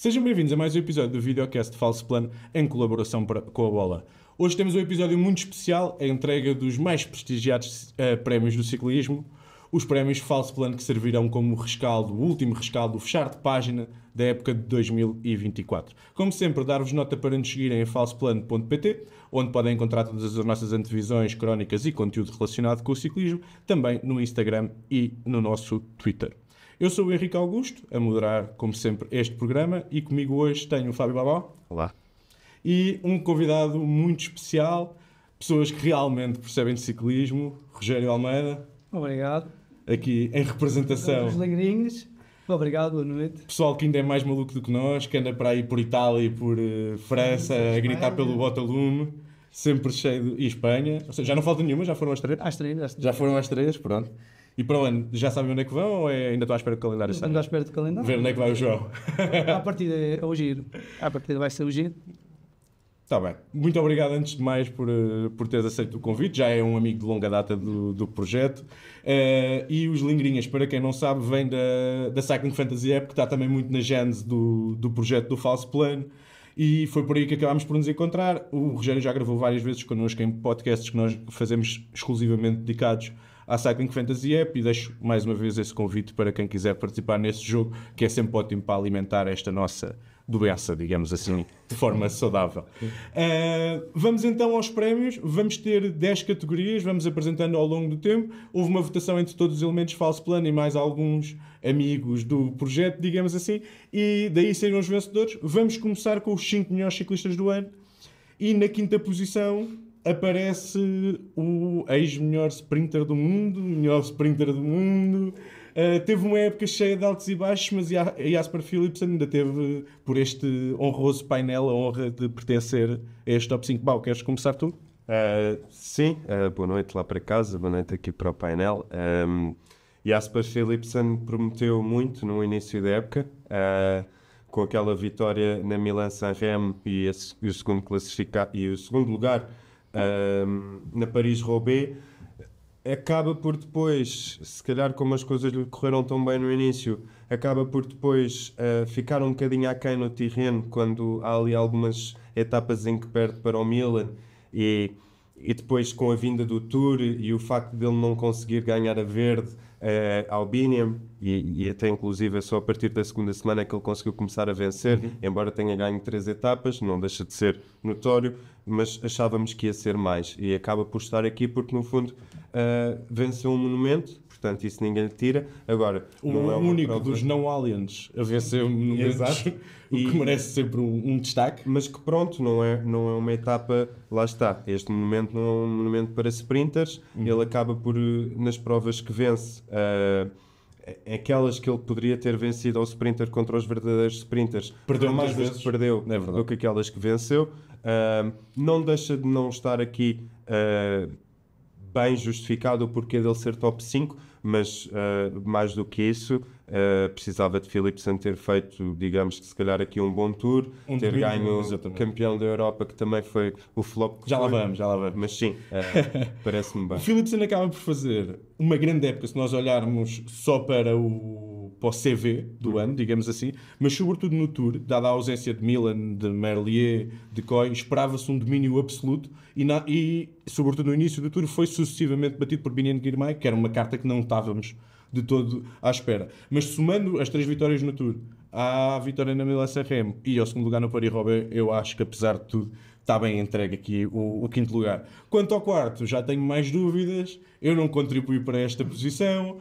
Sejam bem-vindos a mais um episódio do videocast de Falso Plano em colaboração com a Bola. Hoje temos um episódio muito especial, a entrega dos mais prestigiados prémios do ciclismo, os prémios Falso Plano que servirão como rescaldo, o último rescaldo, o fechar de página da época de 2024. Como sempre, dar-vos nota para nos seguirem em falsoplano.pt, onde podem encontrar todas as nossas antevisões, crónicas e conteúdo relacionado com o ciclismo, também no Instagram e no nosso Twitter. Eu sou o Henrique Augusto, a moderar, como sempre, este programa, e comigo hoje tenho o Fábio Babó. Olá. E um convidado muito especial, pessoas que realmente percebem de ciclismo, Rogério Almeida. Obrigado. Aqui em representação. Os Legrinhos. Obrigado, boa noite. Pessoal que ainda é mais maluco do que nós, que anda para aí por Itália e por França, a gritar pelo Botalume, sempre cheio de... E Espanha. Ou seja, já não falta nenhuma, já foram às três? Às três. Já foram às três, pronto. E para o ano, já sabem onde é que vão ou ainda estou à espera do calendário? Estamos à espera do calendário. Ver onde é que vai o João. À partida é o giro. À partida vai ser o giro. Está bem. Muito obrigado antes de mais por teres aceito o convite. Já é um amigo de longa data do projeto. E os Lingrinhas, para quem não sabe, vem da Cycling Fantasy App, que está também muito na gênese do projeto do Falso Plano. E foi por aí que acabámos por nos encontrar. O Rogério já gravou várias vezes connosco em podcasts que nós fazemos exclusivamente dedicados à Cycling Fantasy App, e deixo mais uma vez esse convite para quem quiser participar nesse jogo, que é sempre ótimo para alimentar esta nossa doença, digamos assim, de forma saudável. Vamos então aos prémios. Vamos ter 10 categorias, vamos apresentando ao longo do tempo. Houve uma votação entre todos os elementos Falso Plano e mais alguns amigos do projeto, digamos assim, e daí saíram os vencedores. Vamos começar com os 5 melhores ciclistas do ano, e na quinta posição aparece o ex-melhor sprinter do mundo, melhor sprinter do mundo. Teve uma época cheia de altos e baixos, mas Jasper Philipsen ainda teve, por este honroso painel, a honra de pertencer a este top 5. Bau, queres começar tu? Sim, boa noite lá para casa, boa noite aqui para o painel. Jasper Philipsen prometeu muito no início da época, com aquela vitória na Milan-San-Remo e o segundo lugar na Paris-Roubaix. Acaba por depois, se calhar como as coisas lhe correram tão bem no início, acaba por depois ficar um bocadinho aquém no terreno, quando há ali algumas etapas em que perde para o Milan, e depois com a vinda do Tour e o facto de ele não conseguir ganhar a verde ao Biniam, e até inclusive é só a partir da segunda semana que ele conseguiu começar a vencer, embora tenha ganho 3 etapas, não deixa de ser notório, mas achávamos que ia ser mais, e acaba por estar aqui porque no fundo venceu um monumento, portanto isso ninguém lhe tira. Agora, o não é único prova... dos não aliens a vencer um monumento. Exato. O que merece sempre um destaque. Mas que pronto, não é uma etapa, lá está, este monumento não é um monumento para sprinters, ele acaba por, nas provas que vence, aquelas que ele poderia ter vencido ao sprinter contra os verdadeiros sprinters, perdeu mais vezes vezes que perdeu do que aquelas que venceu. Não deixa de não estar aqui bem justificado o porquê dele ser top 5, mas mais do que isso, precisava de Philipsen ter feito, digamos que se calhar aqui um bom tour, ter ganho campeão da Europa, que também foi o flop. Já lá vamos. Mas sim, parece-me bem. O Philipsen acaba por fazer uma grande época, se nós olharmos só para o CV do ano, digamos assim, mas sobretudo no Tour, dada a ausência de Milan, de Merlier, de Coy, esperava-se um domínio absoluto, e sobretudo no início do Tour foi sucessivamente batido por Biniam Girmay, que era uma carta que não estávamos de todo à espera. Mas somando as 3 vitórias no Tour, à vitória na Milan-San-Remo e ao segundo lugar no Paris-Roubaix, eu acho que apesar de tudo está bem entregue aqui o quinto lugar. Quanto ao quarto, já tenho mais dúvidas, eu não contribuí para esta posição,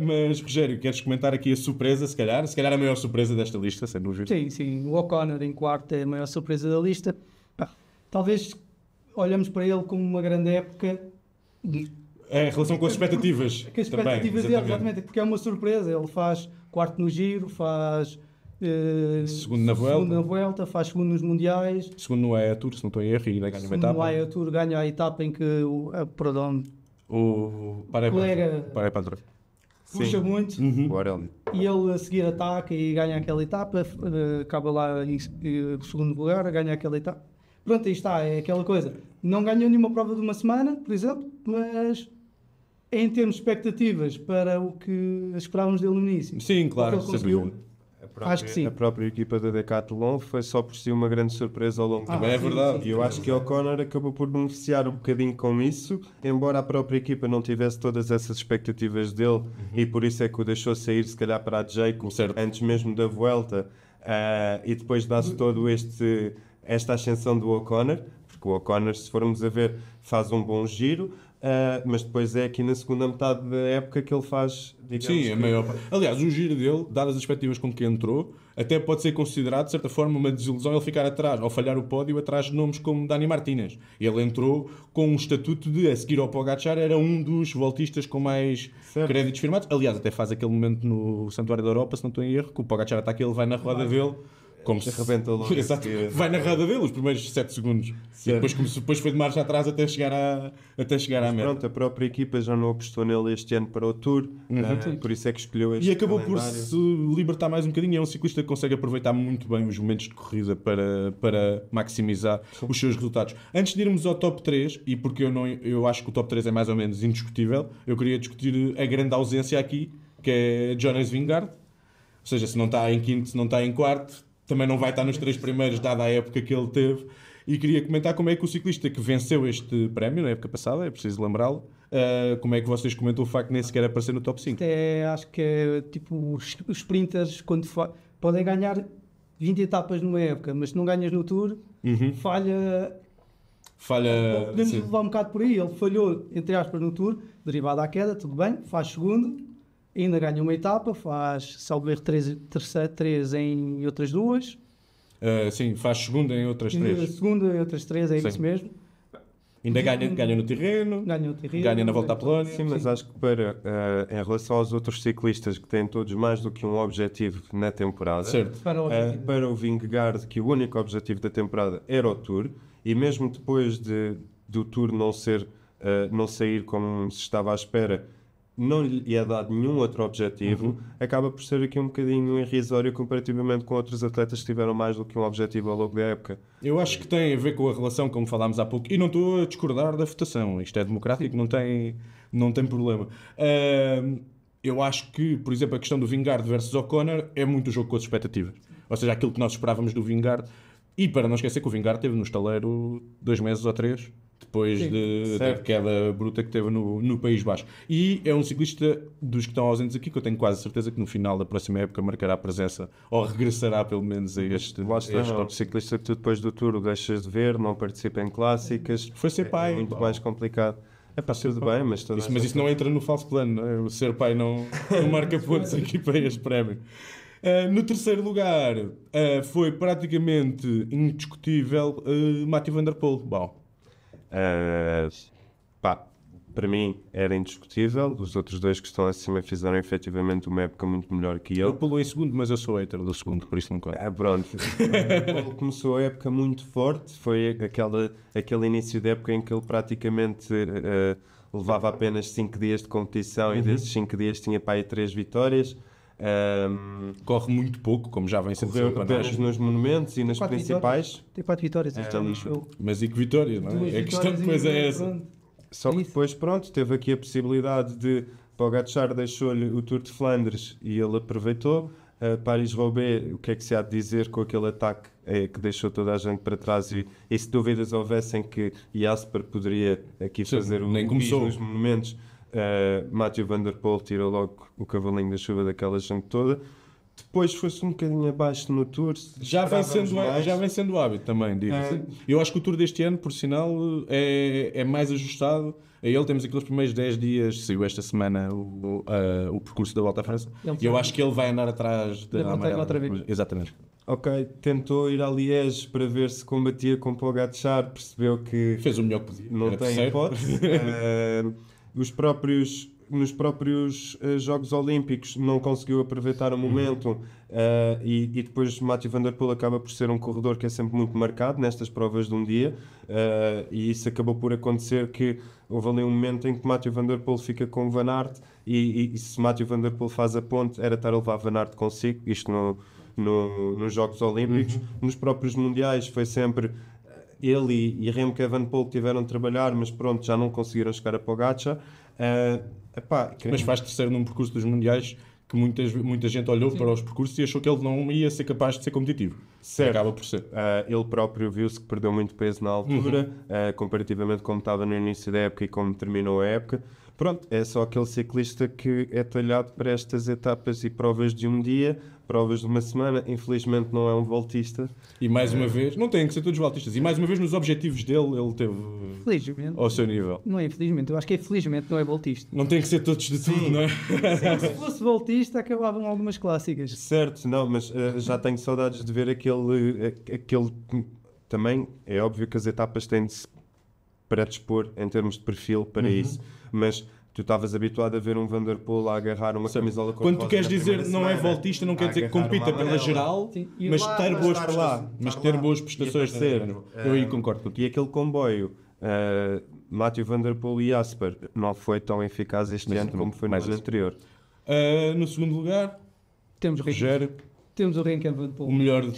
mas Rogério, queres comentar aqui a surpresa, se calhar a maior surpresa desta lista, sem dúvida? Sim, o O'Connor em quarto é a maior surpresa da lista. Talvez olhamos para ele como uma grande época. Em relação com as expectativas. Com as expectativas dele, exatamente, porque é uma surpresa. Ele faz quarto no Giro, faz segundo na Vuelta, faz segundo nos Mundiais. Segundo no EA Tour, se não estou em erro, e ainda ganha uma etapa. No EA Tour ganha a etapa em que o colega puxa muito, e ele a seguir ataca e ganha aquela etapa, acaba lá em segundo lugar, ganha aquela etapa. Pronto, aí está, é aquela coisa. Não ganhou nenhuma prova de uma semana, por exemplo, mas em termos de expectativas para o que esperávamos dele no início. Sim, claro. Acho que sim. A própria equipa da Decathlon foi só por si uma grande surpresa ao longo do tempo. É verdade. E eu acho que o O'Connor acabou por beneficiar um bocadinho com isso, embora a própria equipa não tivesse todas essas expectativas dele, e por isso é que o deixou sair, se calhar, para a Jayco, antes mesmo da Vuelta, e depois dá-se todo esta ascensão do O'Connor, porque o O'Connor, se formos a ver, faz um bom giro, mas depois é aqui na segunda metade da época que ele faz, digamos. Sim, a maior parte. Aliás, o giro dele, dadas as perspectivas com que entrou, até pode ser considerado, de certa forma, uma desilusão ele ficar atrás, ao falhar o pódio, atrás de nomes como Dani Martínez. Ele entrou com um estatuto de, a seguir ao Pogacar, era um dos voltistas com mais créditos firmados. Aliás, até faz aquele momento no Santuário da Europa, se não estou em erro, que o Pogacar ataca, ele vai na roda dele. Como se arrebenta logo. Exato. Vai na roda dele os primeiros 7 segundos. E depois foi de marcha atrás até chegar à meta. Pronto, a própria equipa já não apostou nele este ano para o Tour, por isso é que escolheu este E acabou calendário. por se libertar mais um bocadinho. É um ciclista que consegue aproveitar muito bem os momentos de corrida para maximizar os seus resultados. Antes de irmos ao top 3, e porque eu acho que o top 3 é mais ou menos indiscutível, eu queria discutir a grande ausência aqui, que é Jonas Vingegaard. Ou seja, se não está em quinto, se não está em quarto, também não vai estar nos 3 primeiros, dada a época que ele teve. E queria comentar como é que o ciclista que venceu este prémio na época passada, é preciso lembrá-lo, como é que vocês comentam o facto de nem sequer aparecer no top 5? Até acho que é tipo os sprinters, quando podem ganhar 20 etapas numa época, mas se não ganhas no Tour, falha. Podemos levar um bocado por aí. Ele falhou, entre aspas, no Tour, derivado à queda, tudo bem, faz segundo. Ainda ganha uma etapa, faz, salvo erro, 3 em outras 2. Sim, faz segunda em outras 3. Segunda em outras 3, é isso mesmo. Ainda ganha no Tirreno, ganha na Volta à Polónia. Sim, mas acho que em relação aos outros ciclistas que têm todos mais do que um objetivo na temporada, para o Vingegaard, que o único objetivo da temporada era o Tour, e mesmo depois do Tour não sair como se estava à espera, não lhe é dado nenhum outro objetivo, acaba por ser aqui um bocadinho irrisório comparativamente com outros atletas que tiveram mais do que um objetivo ao longo da época. Eu acho que tem a ver com a relação, como falámos há pouco, e não estou a discordar da votação, isto é democrático, não tem problema. Eu acho que, por exemplo, a questão do Vingegaard versus O'Connor é muito o jogo com as expectativas. Ou seja, aquilo que nós esperávamos do Vingegaard, e para não esquecer que o Vingegaard teve no estaleiro 2 meses ou 3, depois da queda bruta que teve no País Baixo. E é um ciclista dos que estão ausentes aqui, que eu tenho quase certeza que no final da próxima época marcará a presença, ou regressará pelo menos a este. Lá está, é um ciclista que tu depois do Tour deixas de ver, não participa em clássicas. Foi ser pai. É muito mais complicado. Tudo bem, mas... Mas isso não entra no falso plano, não é? O ser pai não marca pontos aqui para este prémio. No terceiro lugar, foi praticamente indiscutível Mathieu Van Der Poel. Bom. Para mim era indiscutível. Os outros 2 que estão acima fizeram efetivamente uma época muito melhor que ele pulou em segundo, mas eu sou hater do segundo, por isso não conta. Pronto. Ele começou a época muito forte. Foi aquele início de época em que ele praticamente levava apenas 5 dias de competição e desses 5 dias tinha para aí 3 vitórias. Corre muito pouco, como já vem sendo apenas nos monumentos e nas principais. Tem 4 vitórias. Mas e que vitórias, não é? A questão depois é essa. Só que depois, teve aqui a possibilidade de Pogacar deixou-lhe o Tour de Flandres e ele aproveitou. Paris-Roubaix, o que é que se há de dizer com aquele ataque que deixou toda a gente para trás e se dúvidas houvessem que Jasper poderia aqui fazer nem começou nos monumentos, Mathieu Van Der Poel tirou logo o cavalinho da chuva daquela gente toda. Depois foi-se um bocadinho abaixo no Tour. Já vem sendo hábito também, digo. Eu acho que o Tour deste ano, por sinal, é mais ajustado. A ele temos aqueles primeiros 10 dias, saiu esta semana o percurso da Volta à França. E eu acho que ele vai andar atrás da amarela. Exatamente. Ok, tentou ir a Liège para ver se combatia com Pogacar, percebeu que fez o melhor que podia. Não tem hipótese. Nos próprios Jogos Olímpicos não conseguiu aproveitar o momento e depois Mathieu Van Der Poel acaba por ser um corredor que é sempre muito marcado nestas provas de um dia e isso acabou por acontecer que houve ali um momento em que Mathieu Van Der Poel fica com o Van Aert e se Mathieu Van Der Poel faz a ponte era estar a levar Van Aert consigo, isto nos Jogos Olímpicos. Nos próprios Mundiais foi sempre ele e Remco Evenepoel que tiveram de trabalhar, mas pronto, já não conseguiram chegar a Pogacar. Mas faz terceiro num percurso dos Mundiais que muita gente olhou para os percursos e achou que ele não ia ser capaz de ser competitivo. Certo. Acaba por ser. Ele próprio viu-se que perdeu muito peso na altura, comparativamente como estava no início da época e como terminou a época. Pronto, é só aquele ciclista que é talhado para estas etapas e provas de um dia, provas de uma semana. Infelizmente não é um voltista. E mais uma vez, não têm que ser todos voltistas, e mais uma vez nos objetivos dele ele teve Felizmente. ao seu nível. Não é infelizmente, eu acho que é felizmente, não é voltista. Não tem que ser todos de tudo, não é? Se fosse voltista, acabavam algumas clássicas. Certo, não, mas já tenho saudades de ver aquele... Também é óbvio que as etapas têm de se predispor em termos de perfil para isso, mas tu estavas habituado a ver um Van der Poel a agarrar uma camisola cor-de-rosa. Quando tu queres dizer não é voltista, não quer dizer que compita pela geral, Sim, mas lá, ter mas boas estar lá, mas estar ter lá. boas prestações. E terceiro, Eu aí concordo contigo. E aquele comboio, Mathieu Van der Poel e Jasper, não foi tão eficaz este ano como foi no ano anterior. No segundo lugar, Temos Rogério, Temos o Remco Van o Poel. melhor,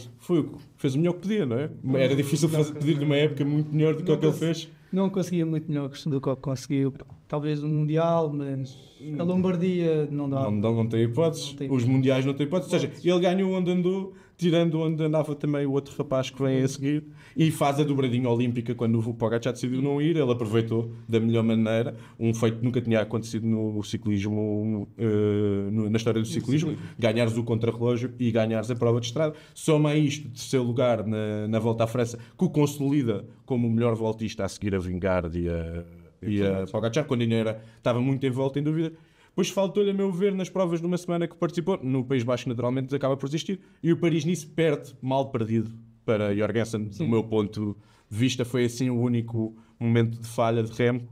fez o melhor que podia, não é? Era difícil pedir-lhe uma época muito melhor do que o que ele fez. Não conseguia muito melhor do que conseguiu. Talvez um Mundial, mas a Lombardia não dá. Não tem hipóteses. Não tem Os mundiais não têm hipóteses. Ou seja, ele ganhou onde andou, tirando onde andava também o outro rapaz que vem a seguir, e faz a dobradinha olímpica quando o Pogacar decidiu não ir. Ele aproveitou da melhor maneira, um feito que nunca tinha acontecido no ciclismo, na história do ciclismo, ganhares o contrarrelógio e ganhares a prova de estrada. Soma a isto, terceiro lugar na Volta à França, que o consolida como o melhor voltista a seguir a Vingegaard e a Pogacar, quando ainda estava muito em volta, em dúvida. Depois faltou-lhe, a meu ver, nas provas de uma semana que participou. No País Baixo, naturalmente, acaba por existir. E o Paris-Nice perde, mal perdido, para Jorgensen. Do meu ponto de vista, foi assim o único momento de falha de Remco.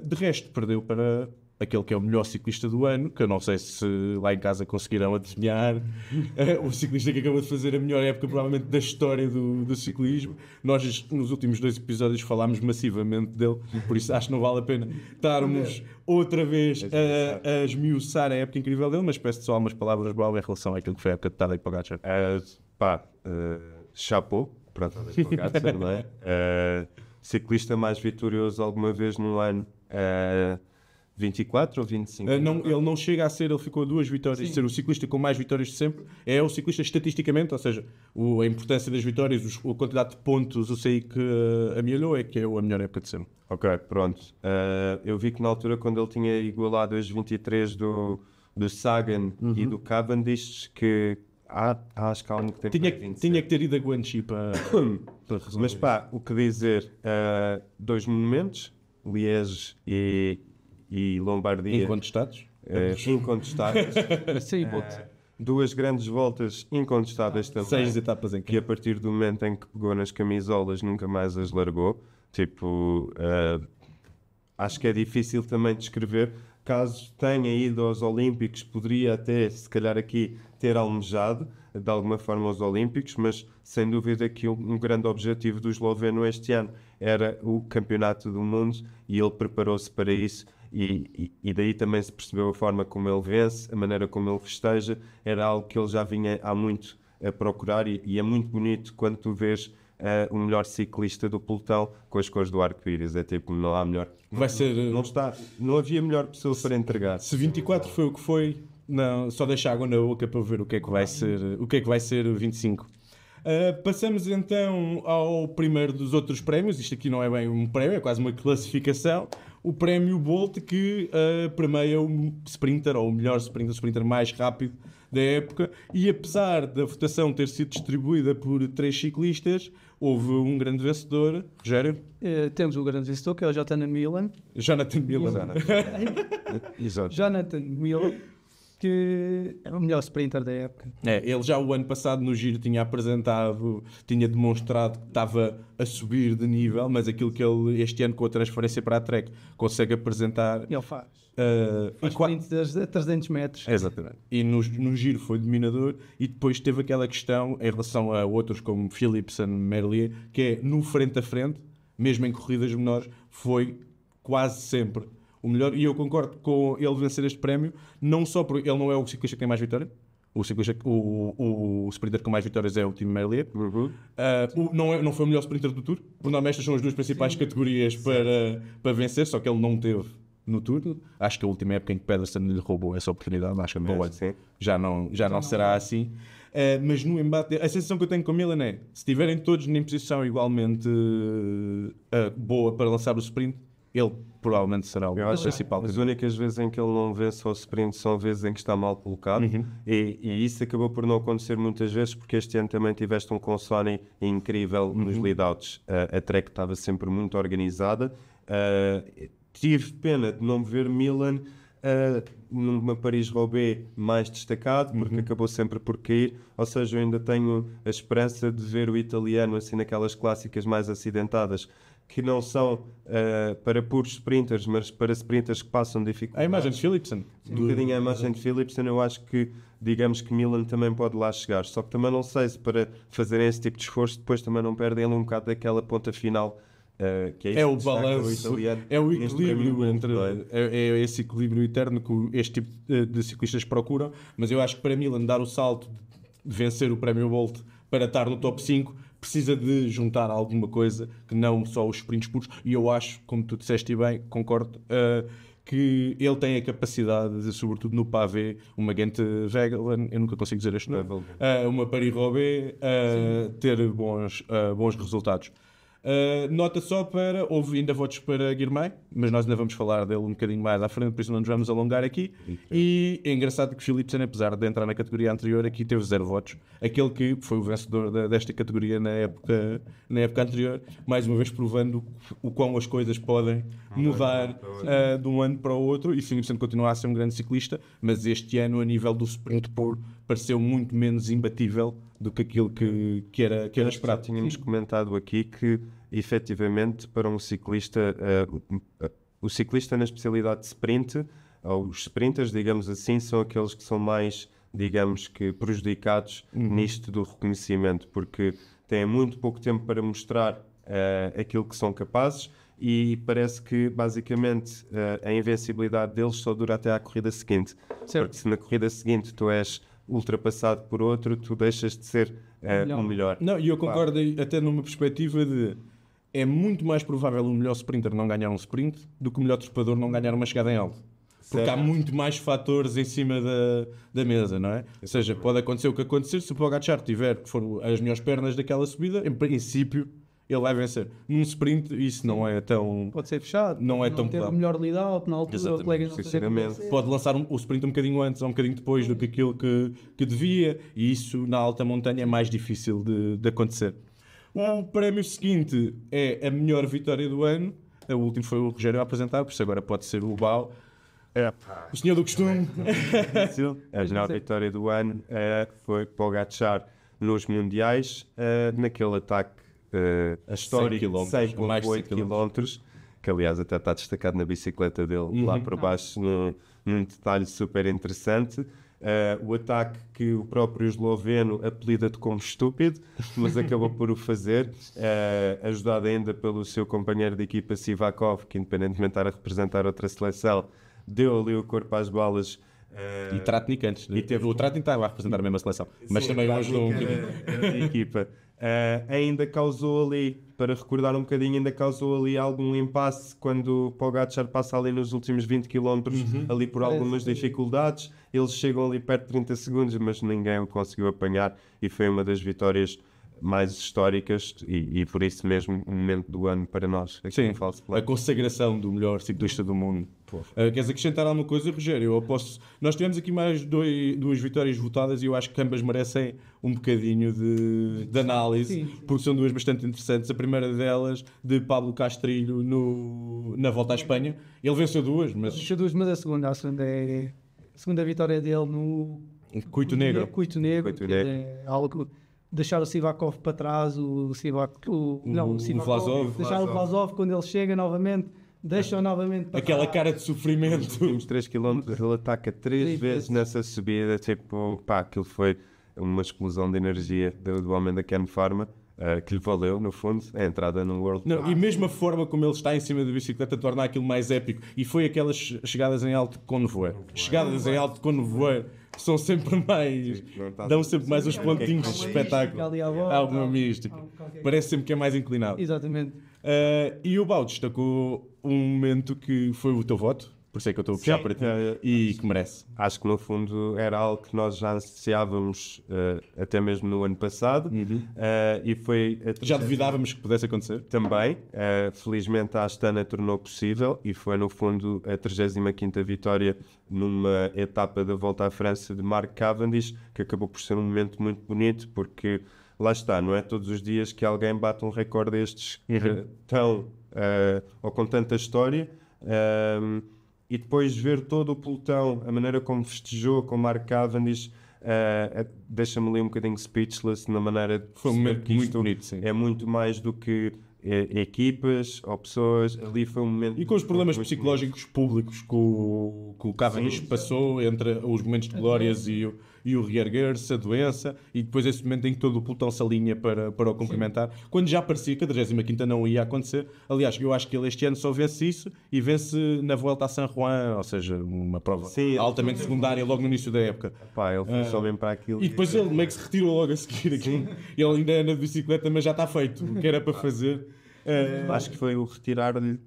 De resto, perdeu para aquele que é o melhor ciclista do ano, que eu não sei se lá em casa conseguirão adivinhar. O ciclista que acabou de fazer a melhor época, provavelmente, da história do ciclismo. Nós, nos últimos 2 episódios, falámos massivamente dele, por isso acho que não vale a pena estarmos outra vez a esmiuçar a época incrível dele, mas peço só umas palavras boas em relação àquilo que foi a época de Tadej Pogacar. Chapeau para Tadej Pogacar, não é? Ciclista mais vitorioso alguma vez no ano. 24 ou 25? Ele não chega a ser, ele ficou a 2 vitórias de ser o ciclista com mais vitórias de sempre. É o ciclista estatisticamente, ou seja, a importância das vitórias, a quantidade de pontos, eu sei que amelhou, é que é a melhor época de sempre. Ok, pronto. Eu vi que na altura, quando ele tinha igualado as 23 do Sagan e do Cavendish, que acho que há um que tem tinha que ter ido a Guanxi para resolver. Mas pá, o que dizer? 2 monumentos, Liège e Lombardia. Incontestados? Incontestáveis. Sim, 2 grandes voltas incontestáveis também. 6 etapas em Que a partir do momento em que pegou nas camisolas nunca mais as largou. Tipo, acho que é difícil também descrever. Caso tenha ido aos Olímpicos, poderia até, se calhar aqui, ter almejado de alguma forma aos Olímpicos, mas sem dúvida que um grande objetivo do esloveno este ano era o Campeonato do Mundo e ele preparou-se para isso. E daí também se percebeu a forma como ele vence, a maneira como ele festeja. Era algo que ele já vinha há muito a procurar e é muito bonito quando tu vês o melhor ciclista do pelotão com as cores do arco-íris. É tipo, não há melhor. Vai ser, não havia melhor pessoa para entregar. Se 24 foi o que foi, não, só deixa água na boca para ver o que é que vai ser o 25. Passamos então ao primeiro dos outros prémios. Isto aqui não é bem um prémio, é quase uma classificação. O prémio Bolt, que premia o sprinter, ou o melhor sprinter mais rápido da época. E apesar da votação ter sido distribuída por 3 ciclistas, houve um grande vencedor. Rogério? Temos o grande vencedor, que é o Jonathan Milan. Exato. Jonathan Milan, que é o melhor sprinter da época. Ele já o ano passado no Giro tinha demonstrado que estava a subir de nível, mas aquilo que ele este ano com a transferência para a Trek consegue apresentar. Ele faz sprint de 300 metros. Exatamente. E no Giro foi dominador e depois teve aquela questão em relação a outros como Philipsen, Merlier, que é no frente a frente, mesmo em corridas menores, foi quase sempre o melhor, e eu concordo com ele vencer este prémio, não só porque ele não é o ciclista que tem mais vitórias, o sprinter com mais vitórias é o Tim Merlier, não foi o melhor sprinter do Tour, por normalmente estas são as 2 principais categorias para vencer, só que ele não teve no Tour. Acho que a última época em que Pedersen lhe roubou essa oportunidade, acho que já não será assim. Mas no embate, a sensação que eu tenho com o Milan é, se estiverem todos em posição igualmente boa para lançar o sprint, ele provavelmente será o principal. As únicas vezes em que ele não vence ao sprint são vezes em que está mal colocado, e isso acabou por não acontecer muitas vezes, porque este ano também tiveste um Consoni incrível nos lead-outs. A Trek estava sempre muito organizada. Tive pena de não ver Milan numa Paris-Roubaix mais destacado, porque acabou sempre por cair. Ou seja, eu ainda tenho a esperança de ver o italiano assim naquelas clássicas mais acidentadas, que não são para puros sprinters, mas para sprinters que passam dificuldades. A imagem de Philipsen. Um bocadinho a imagem de Philipsen, eu acho que, digamos que Milan também pode lá chegar. Só que também não sei se para fazerem esse tipo de esforço, depois também não perdem um bocado daquela ponta final. Que é o balanço, é o equilíbrio entre é esse equilíbrio eterno que este tipo de ciclistas procuram, mas eu acho que para Milan dar o salto de vencer o Prémio Bolt para estar no top 5 precisa de juntar alguma coisa que não só os sprints puros, e eu acho, como tu disseste bem, concordo, que ele tem a capacidade de, sobretudo no pavé, uma Gent Wegelgem, eu nunca consigo dizer este nome, uma Paris-Roubaix, ter bons resultados. Nota só para, houve ainda votos para Guilherme, mas nós ainda vamos falar dele um bocadinho mais à frente, por isso não nos vamos alongar aqui. E é engraçado que Philipsen, apesar de entrar na categoria anterior, aqui teve 0 votos. Aquele que foi o vencedor desta categoria na época anterior, mais uma vez provando o quão as coisas podem mudar de um ano para o outro. E Philipsen continua a ser um grande ciclista, mas este ano, a nível do sprint puro, pareceu muito menos imbatível do que aquilo que era esperado. Tínhamos comentado aqui que, efetivamente, para um ciclista, o ciclista na especialidade de sprint, ou os sprinters, digamos assim, são aqueles que são mais, digamos que, prejudicados nisto do reconhecimento, porque têm muito pouco tempo para mostrar aquilo que são capazes, e parece que, basicamente, a invencibilidade deles só dura até à corrida seguinte. Certo. Porque se na corrida seguinte tu és ultrapassado por outro, tu deixas de ser o melhor. Não, e eu concordo até numa perspectiva de é muito mais provável o melhor sprinter não ganhar um sprint do que o melhor trepador não ganhar uma chegada em alto. Porque há muito mais fatores em cima da mesa, não é? Ou seja, pode acontecer o que acontecer, se o Pogacar tiver que for as melhores pernas daquela subida, em princípio ele vai vencer. Num sprint isso não é tão... Pode ser fechado. Não é tão ter o melhor lead-out, na altura o colega não sinceramente. Pode lançar o sprint um bocadinho antes ou um bocadinho depois do que aquilo que devia, e isso na alta montanha é mais difícil de acontecer. O prémio seguinte é a melhor vitória do ano. O último foi o Rogério a apresentar, por isso agora pode ser o Bau. O senhor do costume. A melhor vitória do ano foi Pogacar nos Mundiais, naquele ataque histórico de 100,8 km, que aliás até está destacado na bicicleta dele, lá por baixo, num detalhe super interessante. O ataque que o próprio esloveno apelida-te como estúpido, mas acabou por o fazer, ajudado ainda pelo seu companheiro de equipa Sivakov, que independentemente de estar a representar outra seleção, deu ali o corpo às balas. E Tratnik antes. O Tratnik estava a representar a mesma seleção, mas também ajudou um bocadinho. A equipa. Ainda causou ali, para recordar um bocadinho, ainda causou ali algum impasse quando o Pogacar passa ali nos últimos 20 km, ali por algumas dificuldades. Eles chegam ali perto de 30 segundos, mas ninguém o conseguiu apanhar, e foi uma das vitórias mais históricas e por isso mesmo um momento do ano para nós. Sim, a consagração do melhor ciclista do mundo. Queres acrescentar alguma coisa, Rogério? Nós tivemos aqui mais duas vitórias votadas e eu acho que ambas merecem um bocadinho de análise, porque são duas bastante interessantes. A primeira delas, de Pablo Castrilho na Volta à Espanha. Ele venceu duas, mas a segunda vitória dele no Coito Negro. É algo... Deixar o Sivakov para trás, o Vlasov. Deixar o Vlasov quando ele chega novamente, deixa-o novamente para aquela trás. Cara de sofrimento. Nos últimos 3 km ele ataca 3 vezes nessa subida, tipo, aquilo foi uma explosão de energia do homem da Ken Pharma, que lhe valeu, no fundo, a entrada no World Tour. E mesmo a forma como ele está em cima da bicicleta torna aquilo mais épico. E foi aquelas chegadas em alto com nevoeiro. Chegadas em alto com nevoeiro são sempre mais... dão sempre mais uns pontinhos de espetáculo. Há alguma mística. Parece sempre que é mais inclinado. Exatamente. E o Bau destacou um momento que foi o teu voto, Por isso é que eu estou a puxar para ti e que merece. Acho que no fundo era algo que nós já associávamos até mesmo no ano passado e foi... Já duvidávamos que pudesse acontecer? Também. Felizmente a Astana tornou possível e foi no fundo a 35ª vitória numa etapa da Volta à França de Mark Cavendish, que acabou por ser um momento muito bonito, porque lá está, não é todos os dias que alguém bate um recorde destes tão, ou com tanta história, e depois ver todo o pelotão, a maneira como festejou com Mark Cavendish, deixa-me ali um bocadinho speechless na maneira de... Foi um momento muito bonito, sim. É muito mais do que equipas ou pessoas, ali foi um momento... E com os problemas psicológicos públicos que o Cavendish passou entre os momentos de glórias e o reerguer-se, a doença, e depois esse momento em que todo o pelotão se alinha para o cumprimentar, quando já parecia que a 35ª não ia acontecer. Aliás, eu acho que ele este ano só vence isso e vence na Vuelta a San Juan, ou seja, uma prova altamente secundária logo no início da época. Pá, ele foi só bem para aquilo. E depois ele meio que se retirou logo a seguir aqui. Ele ainda anda de bicicleta, mas já está feito o que era para fazer. Acho que foi o retirar-lhe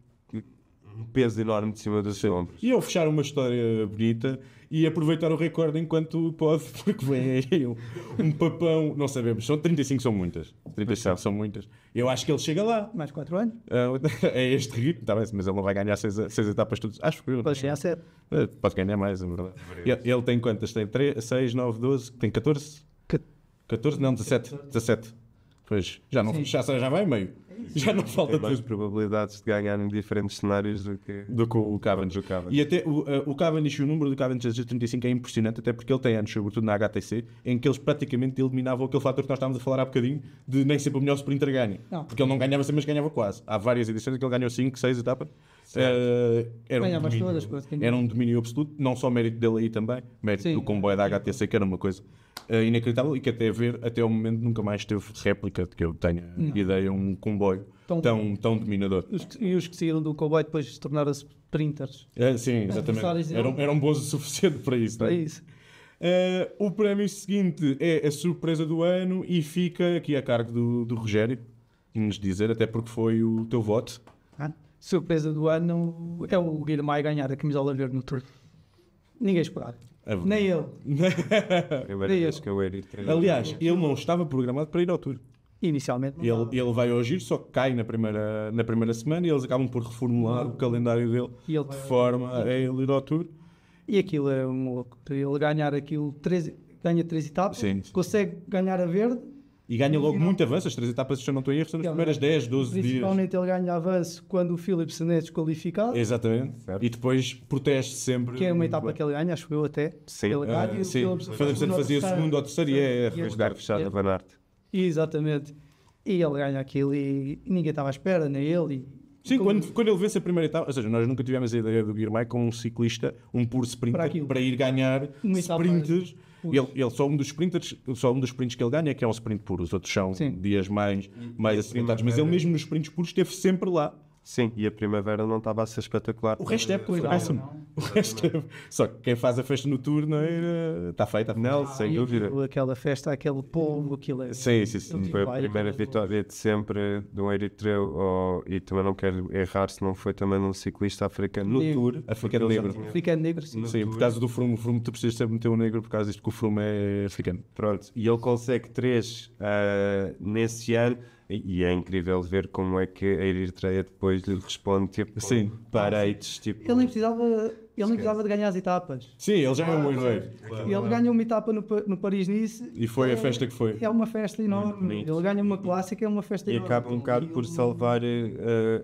um peso enorme de cima dos ombros. E eu fechar uma história bonita e aproveitar o recorde enquanto pode, porque vem aí um papão, não sabemos, 35 são muitas. 35 são muitas. Eu acho que ele chega lá. Mais 4 anos? É este ritmo, tá bem, mas ele não vai ganhar 6 etapas todas. Acho que eu. Pode ganhar 7. Pode ganhar mais, é verdade. Ele tem quantas? Tem 3, 6, 9, 12, tem 14? 14? Não, 17. Pois, já vai meio. Já não falta tem mais tudo. probabilidades de ganhar em diferentes cenários do que o Cavendish. E até o Cavendish, o número do Cavendish 35 é impressionante, até porque ele tem anos, sobretudo na HTC, em que eles praticamente eliminavam aquele fator que nós estávamos a falar há bocadinho, de nem sempre o melhor sprinter ganha. Não. Porque ele não ganhava sempre, mas ganhava quase. Há várias edições em que ele ganhou 5, 6 etapas. Era um domínio absoluto, não só mérito dele aí também, mérito do comboio da HTC, que era uma coisa inacreditável e que até o momento nunca mais teve réplica de que eu tenha ideia, um comboio tão dominador. E os que saíram do comboio depois tornaram-se sprinters. Sim, exatamente. Eram bons o suficiente para isso. Para isso. O prémio seguinte é a surpresa do ano e fica aqui a cargo do Rogério, nos dizer, até porque foi o teu voto. Surpresa do ano é o Guilherme ganhar a camisola verde no Tour. Ninguém esperava. Nem ele. Aliás, ele não estava programado para ir ao Tour. Inicialmente. Ele vai ao Giro, só que cai na primeira semana e eles acabam por reformular o calendário dele de forma a ele ir ao Tour. E aquilo é um louco. Ele ganhar aquilo, ganha 3 etapas, consegue ganhar a verde. E ganha logo muito avanço, as 3 etapas, se eu não estou em erro, são nas primeiras 10, 12 dias. Principalmente ele ganha avanço quando o Philipsen é desqualificado. Exatamente. Certo. E depois protege sempre. Que é uma etapa que ele ganha, acho eu até. Sim. Ele ganha, sim. O Philipsen fazia segundo ou terceiro e é lugar fechado a Van Aert. Exatamente. E ele ganha aquilo e ninguém estava à espera, nem ele. Sim, quando ele vence a primeira etapa, ou seja, nós nunca tivemos a ideia do Guilherme como um ciclista, um puro sprinter, para ir ganhar sprinters. Ele só um dos sprints que ele ganha é que é um sprint puro, os outros são dias mais acidentados, mas ele mesmo nos sprints puros esteve sempre lá. Sim, e a primavera não estava a ser espetacular. O resto é péssimo. Só que quem faz a festa no Tour está feita. Não, sem dúvida. Aquela festa, aquele povo, aquilo é... Sim. Foi a primeira vitória de sempre do Eritreu, e também não quero errar se não foi também um ciclista africano no Tour. Africano negro. Africano negro, sim. Sim, por causa do Froome. O Froome tu precisas sempre meter um negro por causa disto, que o Froome é africano. Pronto, e ele consegue 3 nesse ano. E é incrível ver como é que a Eritreia depois lhe responde, tipo, pareitos, tipo... Ele nem precisava de ganhar as etapas. Sim, ele já é um herdeiro. Ele ganha uma etapa no Paris-Nice. E foi a festa que foi. É uma festa enorme. Ele ganha uma clássica, é uma festa enorme. E acaba um bocado por salvar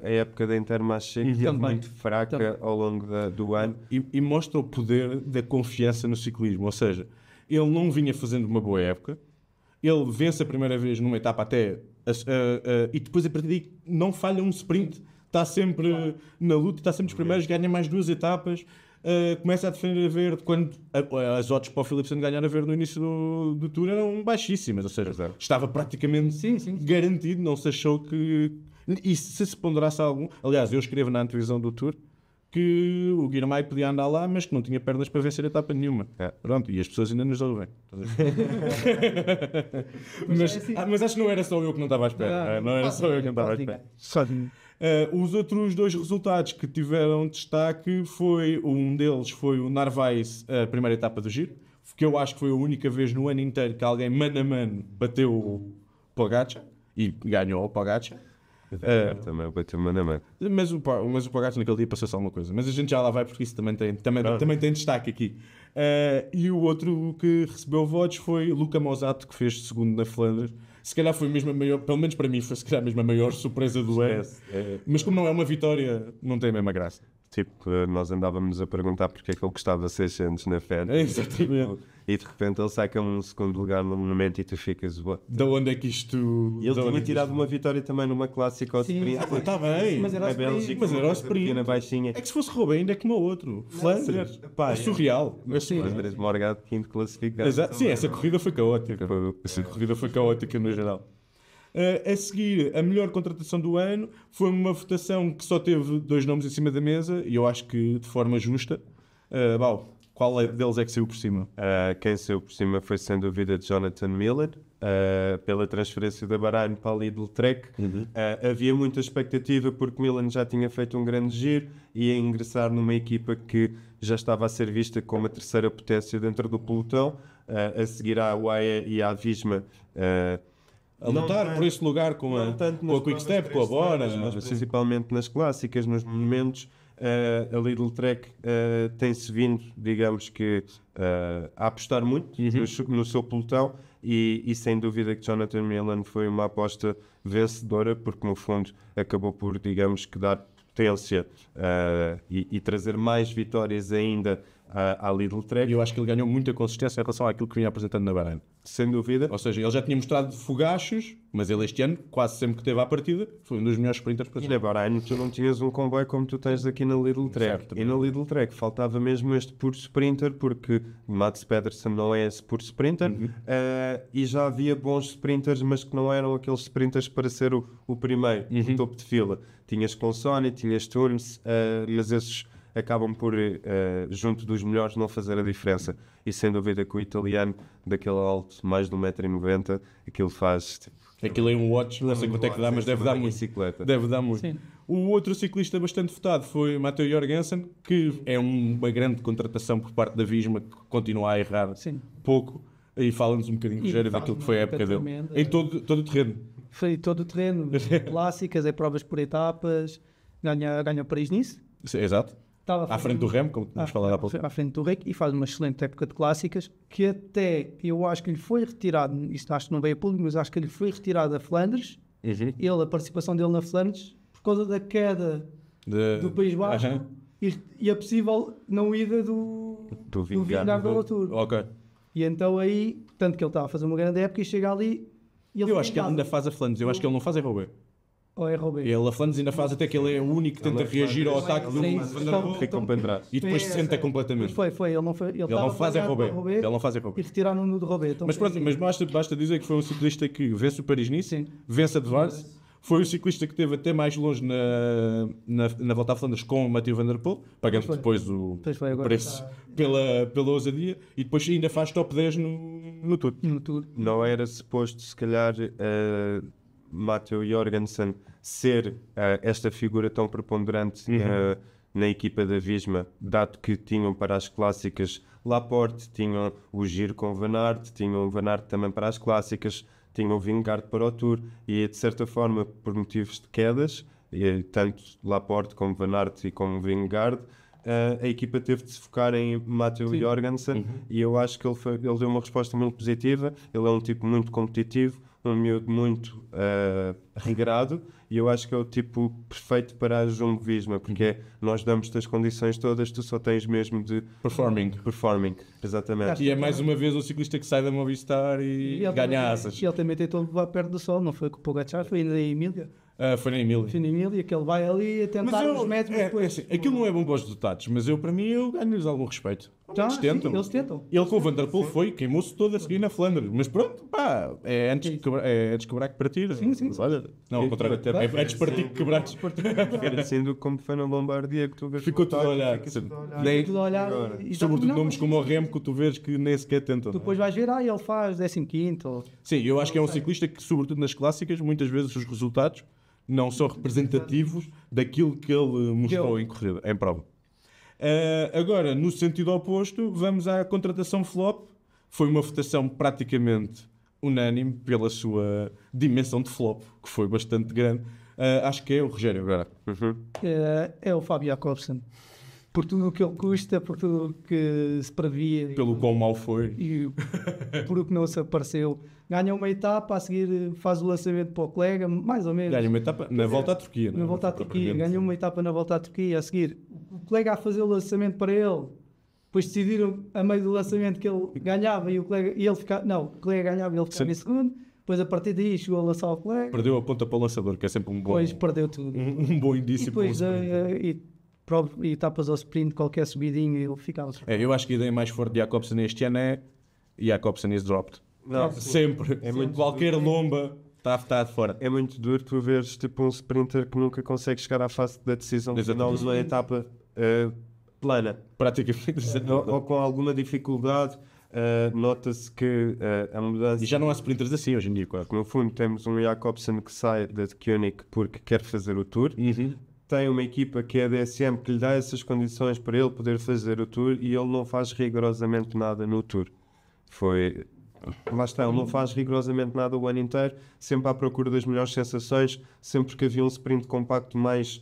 a época da Intermarché, que é muito fraca ao longo do ano. E mostra o poder da confiança no ciclismo. Ou seja, ele não vinha fazendo uma boa época. Ele vence a primeira vez numa etapa até... e depois a partir daí não falha um sprint, está sempre na luta, está sempre dos primeiros, ganha mais 2 etapas, começa a defender a verde, quando as odds para o Philipsen ganhar a verde no início do Tour eram baixíssimas, ou seja, estava praticamente garantido, não se achou que... E se ponderasse algum... Aliás, eu escrevo na antevisão do Tour que o Guirmay podia andar lá, mas que não tinha pernas para vencer a etapa nenhuma. Pronto, e as pessoas ainda nos ouvem. Mas acho que não era só eu que não estava à espera. Não era só eu que não estava à espera. Os outros 2 resultados que tiveram destaque um deles foi o Narvaez, a primeira etapa do Giro, que eu acho que foi a única vez no ano inteiro que alguém mano a mano bateu o Pogacar e ganhou o Pogacar. Também bateu mano a mano. Mas o Pogacar naquele dia passou-se alguma coisa. Mas a gente já lá vai porque isso também tem destaque aqui. E o outro que recebeu votos foi Luca Mosato, que fez segundo na Flandres. Se calhar foi mesmo a maior, pelo menos para mim, foi se calhar mesmo a maior surpresa do ano. Mas como não é uma vitória, não tem a mesma graça. Tipo, nós andávamos a perguntar porque é que ele custava 600 na Fed. Exatamente. E de repente ele saca um segundo lugar no momento e tu ficas... Da onde é que isto... Ele tinha tirado uma vitória também numa clássica ao sprint. Está bem. Mas era o sprint. Baixinha. É que se fosse Roubaix ainda é como o outro. Flandres. É surreal. Flandres, Morgado, quinto classificado. Sim, essa corrida foi caótica. Essa corrida foi caótica no geral. A seguir, a melhor contratação do ano foi uma votação que só teve 2 nomes em cima da mesa e eu acho que de forma justa. Qual deles é que saiu por cima? Quem saiu por cima foi sem dúvida Jonathan Miller, pela transferência da Bahrein para a Lidl Trek. Havia muita expectativa porque Miller já tinha feito um grande giro e ia ingressar numa equipa que já estava a ser vista como a terceira potência dentro do pelotão, a seguir à UAE e à Visma. A lutar por esse lugar com a Quick-Step, com a Bora, mas principalmente nas clássicas, nos monumentos. A Lidl Trek tem-se vindo, digamos que, a apostar muito no seu pelotão e sem dúvida que Jonathan Miller foi uma aposta vencedora porque no fundo acabou por, digamos que, dar potência e trazer mais vitórias ainda à Lidl Trek. E eu acho que ele ganhou muita consistência em relação àquilo que vinha apresentando na Bahrein. Sem dúvida. Ou seja, ele já tinha mostrado fogachos, mas ele este ano, quase sempre que teve à partida, foi um dos melhores sprinters para e na Bahrein tu não tinhas um comboio como tu tens aqui na Lidl Trek. Certo. E na Lidl Trek faltava mesmo este puro sprinter, porque Mats Pedersen não é esse puro sprinter, e já havia bons sprinters, mas que não eram aqueles sprinters para ser o primeiro, o topo de fila. Tinhas Consoni, tinhas Turns, mas esses acabam por, junto dos melhores, não fazer a diferença. E sem dúvida que o italiano, daquele alto, mais de 1,90 m, aquilo faz... Aquilo é um watch, não sei quanto é que dá, mas deve dar muito. Deve dar muito. Sim. O outro ciclista bastante votado foi Matteo Jorgensen, que é uma grande contratação por parte da Visma, que continua a errar pouco. E fala-nos um bocadinho, Rogério, daquilo que foi a época dele. Em todo o terreno. Foi todo o terreno. Clássicas, provas por etapas, ganha Paris-Nice. Exato. À frente do Remo, como tínhamos falado há pouco. À frente do Remo, e faz uma excelente época de clássicas, que até eu acho que lhe foi retirado, isto acho que não veio a público, mas acho que lhe foi retirado a Flandres, a participação dele na Flandres, por causa da queda do País Basco e a possível não ida do Vingegaard ao Tour. Ok. E então aí, tanto que ele estava a fazer uma grande época e chega ali... Eu acho que ele ainda faz a Flandres, eu acho que ele não faz a Roubaix. Ou é Roubaix? Ele a Flandres ainda faz até que ele é o único que tenta reagir ao ataque do e depois se senta completamente. Ele não faz a Roubaix. Ele não faz a Roubaix. E retiraram-no de Roubaix. Então mas pronto, mas basta dizer que foi um ciclista que vence o Paris-Nice, vence a de Vars, foi o ciclista que esteve até mais longe na Volta à Flandres com o Mathieu Van Der Poel, pagando depois o preço pela ousadia, e depois ainda faz top 10 no Tour. Não era suposto, se calhar, Matteo Jorgensen ser esta figura tão preponderante na equipa da Visma, dado que tinham para as clássicas Laporte, tinham o Giro com Van Aert, tinham o Van Aert também para as clássicas, tinham o Vingegaard para o Tour, e de certa forma, por motivos de quedas, tanto Laporte como Van Aert e como Vingegaard, a equipa teve de se focar em Matteo Jorgensen, e eu acho que ele deu uma resposta muito positiva. Ele é um tipo muito competitivo, um miúdo muito regrado, e eu acho que é o tipo perfeito para a Jumbo Visma, porque nós damos-te as condições todas, tu só tens mesmo de performing, exatamente. E é mais uma vez o ciclista que sai da Movistar e ganha asas. E ele também tentou levar perto do sol, não foi com o Pogacar, foi na Emília. Foi na Emília, que ele vai ali a tentar os metros. Aquilo não é bom para os resultados, mas para mim eu ganho-lhes algum respeito. Eles tentam. Sim, eles tentam. Ele com o Van der Poel queimou-se todo a seguir na Flandres. Mas pronto, pá, é desquebrar que partir. Sim. Olha, não, ao contrário, é despartir que quebrar. Era sendo como foi na Lombardia que tu vês. Ficou tudo a olhar. Tudo a olhar. Sobretudo nomes como o Remo, que tu vês que nem sequer tentam. Depois vais ver, ele faz 15º. Ou... Sim, eu acho que é um ciclista que, sobretudo nas clássicas, muitas vezes os resultados não são representativos daquilo que ele mostrou em corrida, em prova. Agora, no sentido oposto, vamos à contratação flop. Foi uma votação praticamente unânime pela sua dimensão de flop, que foi bastante grande. Acho que é o Rogério agora. É o Fábio Jacobsen. Por tudo o que ele custa, por tudo o que se previa. Pelo quão mal foi. E por o que não se apareceu. Ganha uma etapa, a seguir faz o lançamento para o colega, mais ou menos. Ganha uma etapa na volta à Turquia. Na volta à Turquia. Ganha uma etapa na volta à Turquia, a seguir o colega a fazer o lançamento para ele. Depois decidiram a meio do lançamento que ele ganhava e o colega... E ele ficava... Não, o colega ganhava e ele ficava em segundo. Depois a partir daí chegou a lançar o colega. Perdeu a ponta para o lançador, que é sempre um bom... Depois perdeu tudo. Um bom indício. E depois e etapas ao sprint, qualquer subidinho, ele ficava... Eu acho que a ideia mais forte de Jacobsen este ano é Jacobsen is dropped. Não, sempre. É muito qualquer lomba está de fora. É muito duro tu veres tipo um sprinter que nunca consegue chegar à fase da decisão final de uma etapa plana. Praticamente. Ou com alguma dificuldade. Nota-se que a mudança... E já não há sprinters assim hoje em dia, claro. No fundo temos um Jacobsen que sai da Koenig porque quer fazer o Tour. Tem uma equipa que é a DSM que lhe dá essas condições para ele poder fazer o Tour e ele não faz rigorosamente nada no Tour. Lá está, ele não faz rigorosamente nada o ano inteiro, sempre à procura das melhores sensações, sempre que havia um sprint compacto mais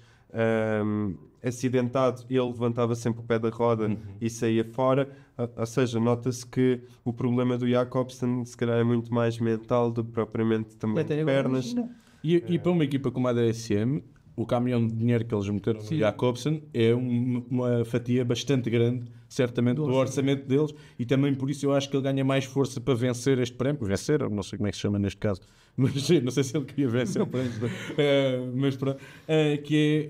acidentado, ele levantava sempre o pé da roda e saía fora. Ou seja, nota-se que o problema do Jacobsen se calhar é muito mais mental do que propriamente também de pernas. E para uma equipa como a DSM, o caminhão de dinheiro que eles meteram no Jacobsen é uma fatia bastante grande, certamente, do orçamento deles, e também por isso eu acho que ele ganha mais força para vencer este prémio. Vencer, não sei como é que se chama neste caso, mas não sei se ele queria vencer o prémio, mas pronto,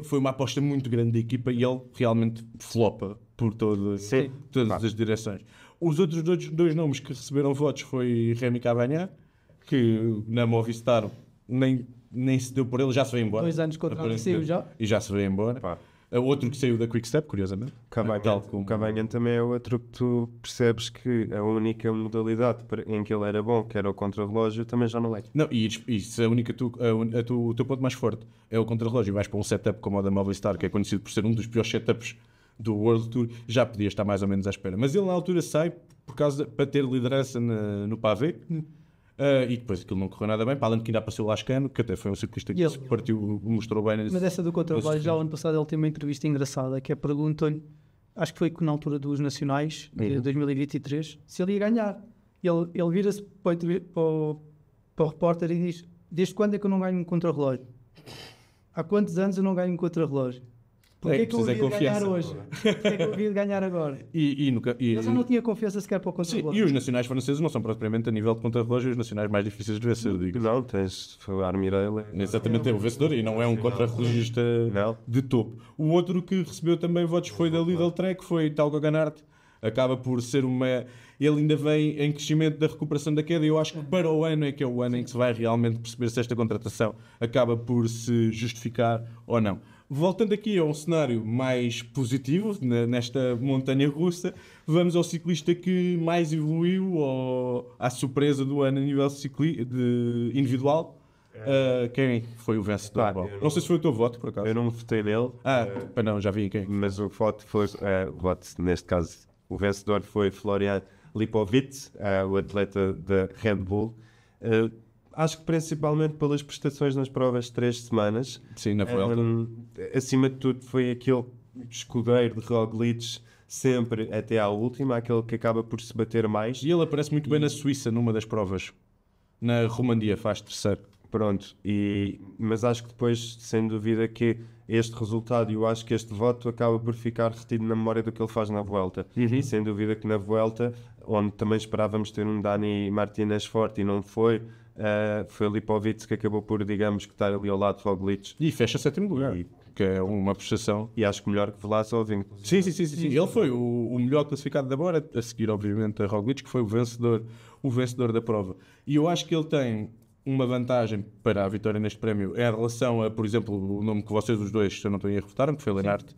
foi uma aposta muito grande da equipa e ele realmente flopa por todas as direções. Os outros dois nomes que receberam votos foi Remy Cavagna, que na Movistar nem se deu por ele, já se veio embora. 2 anos contrato saiu já. E já se veio embora. Outro que saiu da Quick-Step, curiosamente. O Cavagna também é outro que tu percebes que a única modalidade em que ele era bom, que era o contrarrelógio, também já não é. Não, e se o teu ponto mais forte é o contrarrelógio e vais para um setup como o da Movistar, que é conhecido por ser um dos piores setups do World Tour, já podia estar mais ou menos à espera. Mas ele na altura sai para ter liderança no pavé. E depois aquilo não correu nada bem, para além de que ainda apareceu o Lascano, que até foi um ciclista que se partiu, mostrou bem. Mas essa do contrarrelógio, já o ano passado ele tem uma entrevista engraçada, que é perguntam-lhe, acho que foi na altura dos Nacionais, de 2023, se ele ia ganhar. Ele vira-se para o repórter e diz, desde quando é que eu não ganho um contrarrelógio? Há quantos anos eu não ganho um contrarrelógio? Porquê é que eu havia de ganhar hoje? Porquê é que eu havia de ganhar agora? Eu já não tinha confiança sequer para o contrarrelógio. E os nacionais franceses não são propriamente a nível de contrarrelógio os nacionais mais difíceis de vencer, digo. Não, tens o Armirel. Exatamente, é o vencedor e não é um contrarrelogista de topo. O outro que recebeu também votos foi da Lidl Trek, foi Talgo Ganart. Acaba por ser ele ainda vem em crescimento da recuperação da queda e eu acho que para o ano é que é o ano em que se vai realmente perceber se esta contratação acaba por se justificar ou não. Voltando aqui a um cenário mais positivo, nesta montanha russa, vamos ao ciclista que mais evoluiu, ou à surpresa do ano a nível de individual. Quem foi o vencedor? Não sei se foi o teu voto, por acaso. Eu não votei nele. Não, já vi quem. Mas o voto foi, neste caso, o vencedor foi Florian Lipovitz, o atleta da Red Bull. Acho que principalmente pelas prestações nas provas de 3 semanas. Sim, na Vuelta. Acima de tudo foi aquele escudeiro de Roglic sempre até à última, aquele que acaba por se bater mais. E ele aparece muito bem na Suíça numa das provas. Na Romandia faz terceiro. Pronto, mas acho que depois, sem dúvida, que este resultado, eu acho que este voto acaba por ficar retido na memória do que ele faz na Vuelta. E sem dúvida que na Vuelta, onde também esperávamos ter um Dani Martínez forte e não foi, foi o Lipovic que acabou por, digamos, que estar ali ao lado de Roglic. E fecha 7º lugar, que é uma prestação. E acho que melhor que Vlasov. Sim. Ele foi o melhor classificado da Bora, a seguir, obviamente, a Roglic, que foi o vencedor da prova. E eu acho que ele tem uma vantagem para a vitória neste prémio em relação a, por exemplo, o nome que vocês os dois, se eu não estou a erro, votaram, que foi Lennart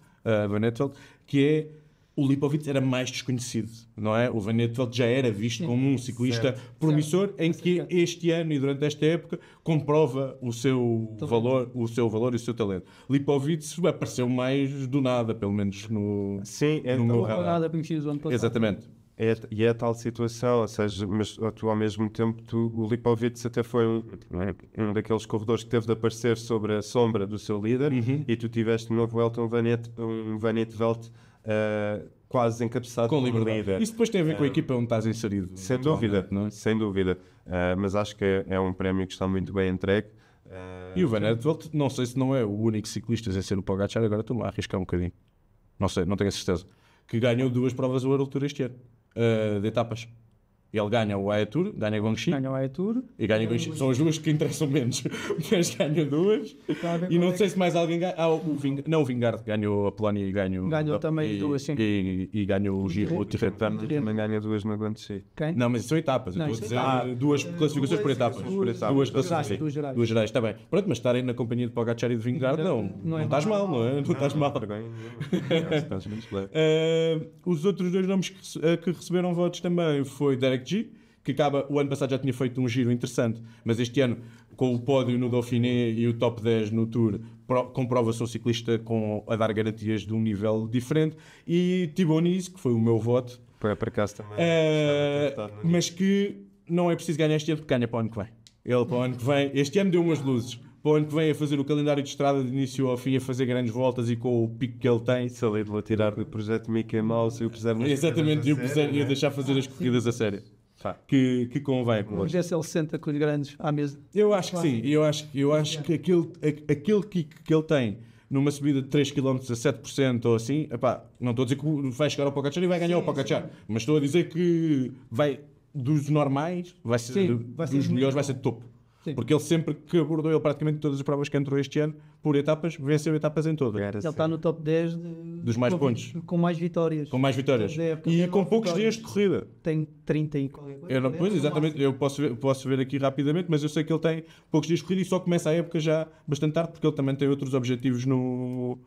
Van Eetvelt, que é o Lipovic era mais desconhecido, não é? O Van Eetvelt já era visto como um ciclista promissor, em que este ano e durante esta época comprova o seu valor e o seu talento. Lipovic apareceu mais do nada, pelo menos no meu radar. Exatamente. E é a tal situação, ou seja, mas tu ao mesmo tempo, o Lipovic até foi um daqueles corredores que teve de aparecer sobre a sombra do seu líder, e tu tiveste no Vuelta um Van Eetvelt quase encabeçado com líder. Isso depois tem a ver com a equipa onde estás inserido. Sem dúvida, não é? Sem dúvida. Mas acho que é um prémio que está muito bem entregue. E o Van Eetvelt, não sei se não é o único ciclista a ser o Pogacar, agora estou-me a arriscar um bocadinho. Não sei, não tenho a certeza. Que ganhou 2 provas do World Tour este ano. De etapas. Ele ganha o AE Tour, ganha o Guangxi. Ganha o AE Tour. E ganha o Guangxi. São as 2 que interessam menos. Mas ganha 2. E não sei se mais alguém ganha. O Vingegaard ganhou a Polónia e ganhou também 2, sim. E ganhou o Giro. O Tirreno também ganha 2 no Guangxi. Não, mas são etapas. Eu estou a dizer 2 classificações por etapas. 2 classificações. 2 gerais, está bem. Pronto, mas estarem na companhia de Pogacar e de Vingegaard, não estás mal, não é? Não estás mal. Os outros 2 nomes que receberam votos também foi Derek G, que acaba, o ano passado já tinha feito um giro interessante, mas este ano, com o pódio no Dauphiné e o top 10 no Tour, comprova-se um ciclista a dar garantias de um nível diferente, e Thibaut Nice, que foi o meu voto, foi para cá também, mas que não é preciso ganhar este ano, porque ganha para o ano que vem. Ele para o ano que vem, este ano deu umas luzes, para o ano que vem a fazer o calendário de estrada de início ao fim, a fazer grandes voltas e com o pico que ele tem. Se ali de vou tirar do projeto Mickey Mouse e o puser exatamente, e o deixar fazer as corridas a sério. Que convém. O GSL 60 com os grandes à mesa. Eu acho que sim. Eu acho que aquele kick que ele tem numa subida de 3 km a 7% ou assim, epá, não estou a dizer que vai chegar ao Pogacar e vai ganhar o Pogacar, mas estou a dizer que vai dos normais, dos melhores, vai ser de topo. Sim. Porque ele sempre que abordou, ele praticamente todas as provas que entrou este ano, por etapas, venceu etapas em todas. Ele está no top 10 dos mais pontos. Com mais vitórias. Com mais vitórias. E com poucos dias de corrida. Tem 30 e qualquer coisa. Pois, exatamente. Eu posso ver aqui rapidamente, mas eu sei que ele tem poucos dias de corrida e só começa a época já bastante tarde, porque ele também tem outros objetivos no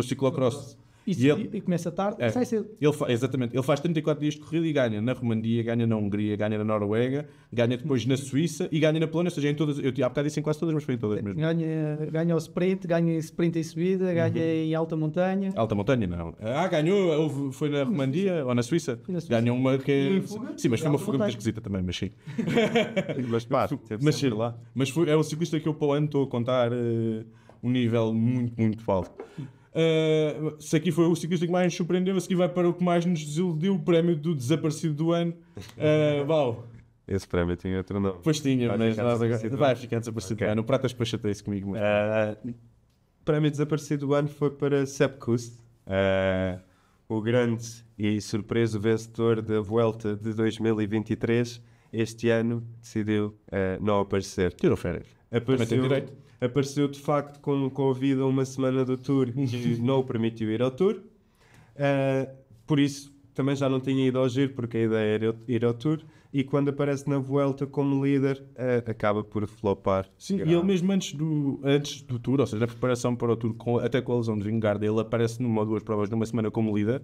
ciclocross. E começa tarde, sai cedo. Exatamente. Ele faz 34 dias de corrida e ganha na Romandia, ganha na Hungria, ganha na Noruega, ganha depois na Suíça e ganha na Polónia. Ou seja, em todas, eu há bocado disse em quase todas, mas foi em todas mesmo. Ganha o sprint, ganha sprint em subida, ganha em alta montanha. Alta montanha, não. Ganhou, foi na Romandia ou na Suíça? Ganhou uma que é... Sim, mas foi uma fuga muito esquisita também, mas sim. Mas é um ciclista que eu para o ano estou a contar um nível muito, muito alto. Se aqui foi o ciclista que mais nos surpreendeu, a seguir vai para o que mais nos desiludiu, o prémio do desaparecido do ano. Esse prémio tinha outro nome. Pois tinha, mas vai ficar desaparecido do ano. O Pratas depois chateia-se comigo. O prémio desaparecido do ano foi para Sepp Kuss, o grande e surpreso vencedor da Vuelta de 2023. Este ano decidiu não aparecer. Tirou férias. Apareceu de facto com Covid a uma semana do Tour que não o permitiu ir ao Tour. Por isso também já não tinha ido ao Giro, porque a ideia era ir ao Tour. E quando aparece na Vuelta como líder, acaba por flopar. Sim, e ele mesmo antes do Tour, ou seja, na preparação para o Tour, até com a lesão de Vingegaard, ele aparece numa ou 2 provas numa semana como líder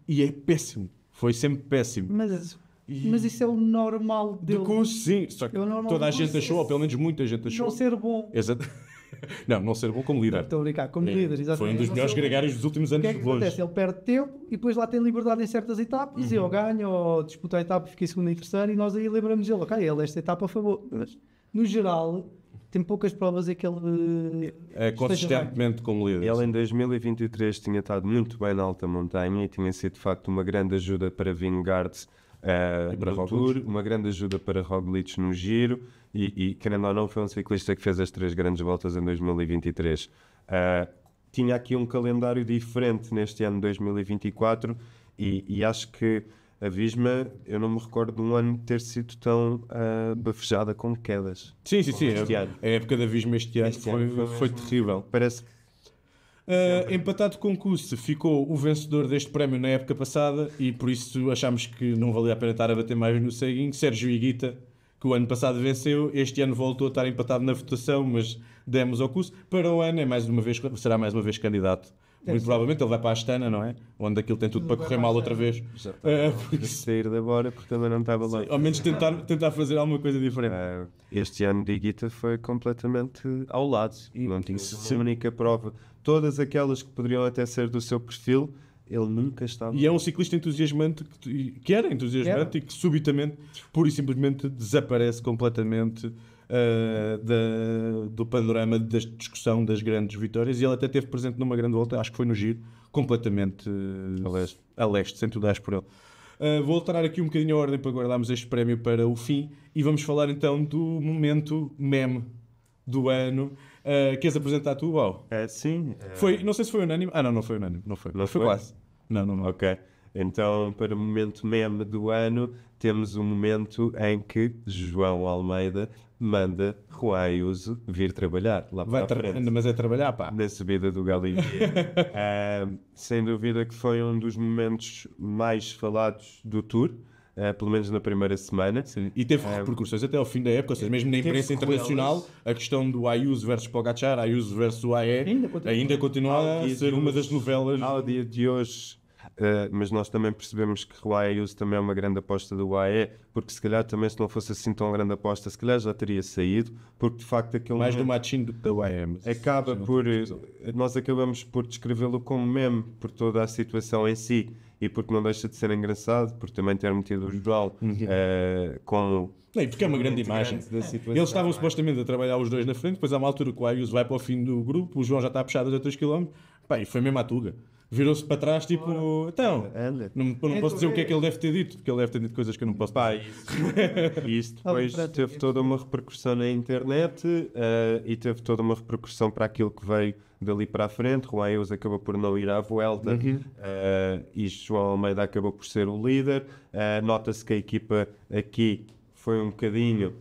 e é péssimo. Foi sempre péssimo. Mas isso é o normal dele. De curso, sim. Só que toda a gente achou, ou pelo menos muita gente achou. Não ser bom. Exato. Não ser bom como líder. Estou a brincar, como líder, exatamente. Foi um dos melhores gregários dos últimos anos. O que é que acontece? Ele perde tempo e depois lá tem liberdade em certas etapas, e eu ganho, ou disputo a etapa, fiquei segundo em terceiro, e nós aí lembramos dele. Ok, ele esta etapa a favor. Mas, no geral, tem poucas provas em que ele... consistentemente como líder. Ele em 2023 tinha estado muito bem na alta montanha e tinha sido de facto uma grande ajuda para Vingegaard no Tour, uma grande ajuda para Roglic no Giro e querendo ou não foi um ciclista que fez as 3 grandes voltas em 2023. Tinha aqui um calendário diferente neste ano 2024 e acho que A Visma, eu não me recordo de um ano ter sido tão bafejada com quedas. Sim. A época da Visma este ano foi terrível. Parece que empatado com o Kuss, ficou o vencedor deste prémio na época passada e por isso achámos que não valia a pena estar a bater mais no ceguinho. Sérgio Higuita, que o ano passado venceu, este ano voltou a estar empatado na votação, mas demos ao Kuss. Para o ano será mais uma vez candidato. Muito provavelmente ele vai para a Astana, não é? Onde aquilo tem tudo para correr mal outra vez. sair da bora porque também não estava lá. Ao menos tentar fazer alguma coisa diferente. Este ano de Higuita foi completamente ao lado. Não tinha a única prova. Todas aquelas que poderiam até ser do seu perfil, ele nunca estava. E é um ciclista entusiasmante, que era entusiasmante e que subitamente, pura e simplesmente, desaparece completamente do panorama da discussão das grandes vitórias. E ele até esteve presente numa grande volta, acho que foi no Giro, completamente a leste, sem tu dares por ele. Vou alterar aqui um bocadinho a ordem para guardarmos este prémio para o fim e vamos falar então do momento meme do ano. Queres apresentar tu, Uau? Sim. Não sei se foi unânime. Não foi unânime. Não foi. Foi quase. Não. Ok. Então, para o momento meme do ano, temos um momento em que João Almeida manda Juan Ayuso vir trabalhar lá para a frente. Mas é trabalhar, pá. Na subida do Galibier. Sem dúvida que foi um dos momentos mais falados do Tour. Pelo menos na primeira semana. Sim. E teve repercussões até ao fim da época, ou seja, mesmo na imprensa internacional, a questão do Ayuso versus Pogacar, Ayuso versus UAE, ainda continua a ser uma das novelas. Ao dia de hoje, mas nós também percebemos que o Ayuso também é uma grande aposta do UAE, porque se calhar também se não fosse assim tão grande aposta, se calhar já teria saído, porque de facto aquele mais do machinho do que da UAE. Nós acabamos por descrevê-lo como meme, por toda a situação em si. E porque não deixa de ser engraçado, por também ter metido o João com... E porque é uma grande imagem. Eles estavam supostamente a trabalhar os dois na frente, depois há uma altura que o Ayuso vai para o fim do grupo, o João já está puxado a 3 km, e foi mesmo à tuga. Virou-se para trás, tipo, então, não posso dizer o que é que ele deve ter dito, porque ele deve ter dito coisas que eu não posso dizer. Isto depois teve toda uma repercussão na internet e teve toda uma repercussão para aquilo que veio dali para a frente. Juan Ayuso acabou por não ir à Vuelta e João Almeida acabou por ser o líder. Nota-se que a equipa aqui foi um bocadinho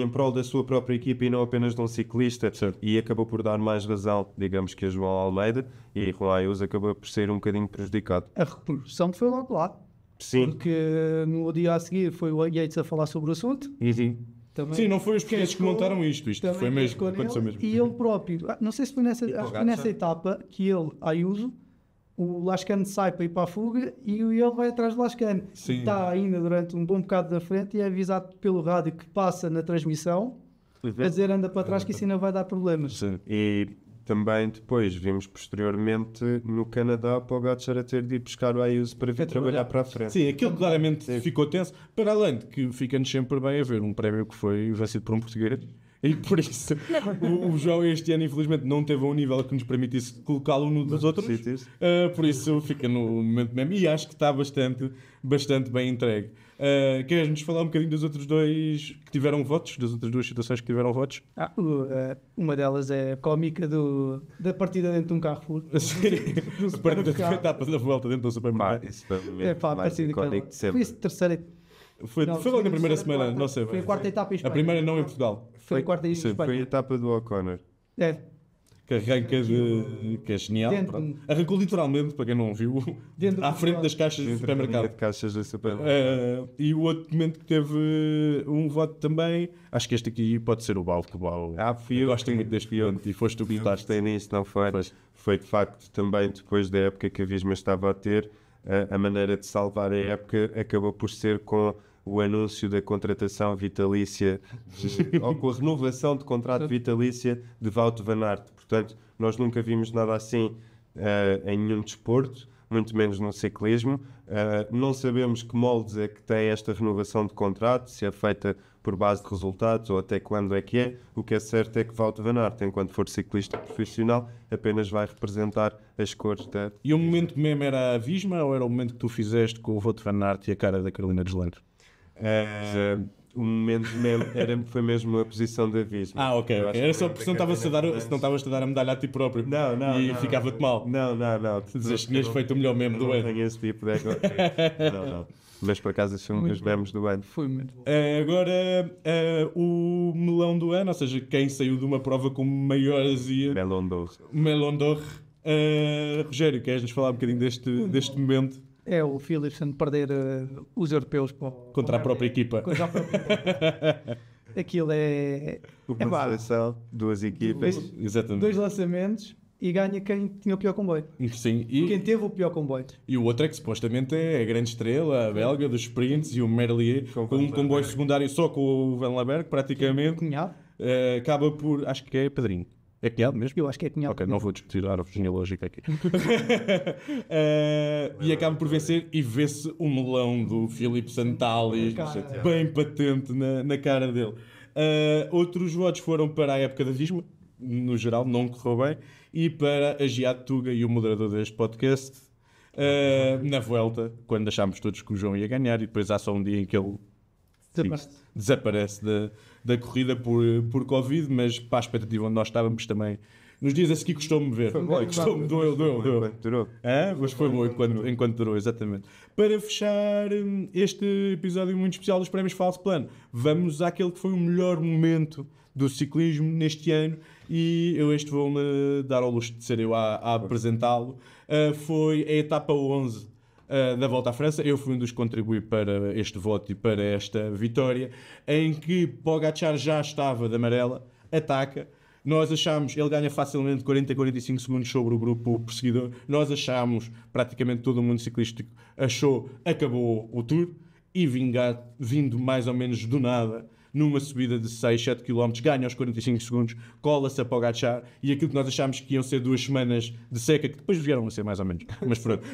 em prol da sua própria equipa e não apenas de um ciclista, certo. E acabou por dar mais razão, digamos, que a João Almeida, e Juan Ayuso acabou por ser um bocadinho prejudicado. A repercussão foi logo lá. Sim. Porque no dia a seguir foi o Yates a falar sobre o assunto. Também, sim, não foi os portugueses que montaram isto foi mesmo, aconteceu mesmo. E ele próprio, não sei se foi nessa etapa que ele, Ayuso, o Lascano sai para ir para a fuga e ele vai atrás do Lascano. Está ainda durante um bom bocado da frente e é avisado pelo rádio que passa na transmissão a dizer anda para trás que isso ainda vai dar problemas. Sim. E também depois vimos posteriormente no Canadá o Pogacar a ter de ir buscar o Ayuso para vir trabalhar para a frente. Sim, aquilo claramente ficou tenso, para além de que fica-nos sempre bem a ver um prémio que foi vencido por um português. E por isso o João este ano infelizmente não teve um nível que nos permitisse colocá-lo no dos outros, por isso fica no momento mesmo e acho que está bastante bem entregue. Queres-nos falar um bocadinho dos outros dois que tiveram votos, das outras duas situações que tiveram votos? Uma delas é a cómica da partida dentro de um carro. A partida da etapa da volta dentro do supermercado. Isso foi o mais icónico de sempre. Foi a terceira. Foi logo na primeira semana, não sei. Foi a quarta etapa em Espanha. A primeira não em Portugal. Foi a quarta em Espanha. Foi a etapa do O'Connor. Que arranca que é genial. Arrancou literalmente, para quem não viu, à frente das caixas do supermercado. E o outro momento que teve um voto também, acho que este aqui pode ser o Bau, que o Bau gosto muito deste ponto e foste tu que votaste. Nisso, não foi? Foi de facto também depois da época que a Visma estava a ter, a maneira de salvar a época acabou por ser com o anúncio da contratação vitalícia ou com a renovação de contrato vitalícia de Wout van Aert. Portanto, nós nunca vimos nada assim em nenhum desporto, muito menos no ciclismo. Não sabemos que moldes é que tem esta renovação de contrato, se é feita por base de resultados ou até quando é que é. O que é certo é que Wout van Aert, enquanto for ciclista profissional, apenas vai representar as cores da... E o momento mesmo era a Visma ou era o momento que tu fizeste com o Wout van Aert e a cara da Carolina Deslandes? O momento mesmo foi mesmo a posição da Visma. Ah, ok. Era só porque se não estavas a dar a medalha a ti próprio. E ficava-te mal. Não. Dizes que tinhas feito o melhor meme do ano. Não tenho esse tipo de não. Mas por acaso são os memes do ano. Foi muito. Agora, o melão do ano, ou seja, quem saiu de uma prova com maior azia. Melon d'Or. Rogério, queres-nos falar um bocadinho deste momento? É o Philipsen perder os europeus contra a própria equipa. Aquilo é... duas equipas. Exatamente. 2 lançamentos e ganha quem tinha o pior comboio. Sim. Quem teve o pior comboio. E o outro é que supostamente é a grande estrela, a belga dos sprints, e o Merlier, com um comboio secundário só com o Van Laberg, praticamente. Cunhado. Acaba por... Acho que é padrinho. É cunhado mesmo? Eu acho que é cunhado. Ok, não vou discutir a árvore genealógica aqui. E acaba por vencer e vê-se o melão do Filipe Santali bem patente na cara dele. Outros votos foram para a época da Visma, no geral, não correu bem, e para a Giat Tuga e o moderador deste podcast, na Vuelta, quando achámos todos que o João ia ganhar, e depois há só um dia em que ele desaparece da corrida por Covid, mas para a expectativa onde nós estávamos também. Nos dias a seguir custou-me ver. Durou. Mas foi bom enquanto durou, exatamente. Para fechar este episódio muito especial dos Prémios Falso Plano, vamos àquele que foi o melhor momento do ciclismo neste ano, e este vou-me dar ao luxo de ser eu a apresentá-lo. Foi a etapa 11 da Volta à França. Eu fui um dos que contribuí para este voto e para esta vitória, em que Pogačar já estava de amarela, ataca. Nós achámos, ele ganha facilmente 40-45 segundos sobre o grupo perseguidor. Nós achámos, praticamente todo o mundo ciclístico achou, acabou o Tour, e vindo mais ou menos do nada, numa subida de 6-7 km, ganha aos 45 segundos, cola-se a Pogačar, e aquilo que nós achámos que iam ser 2 semanas de seca, que depois vieram a ser mais ou menos, mas pronto.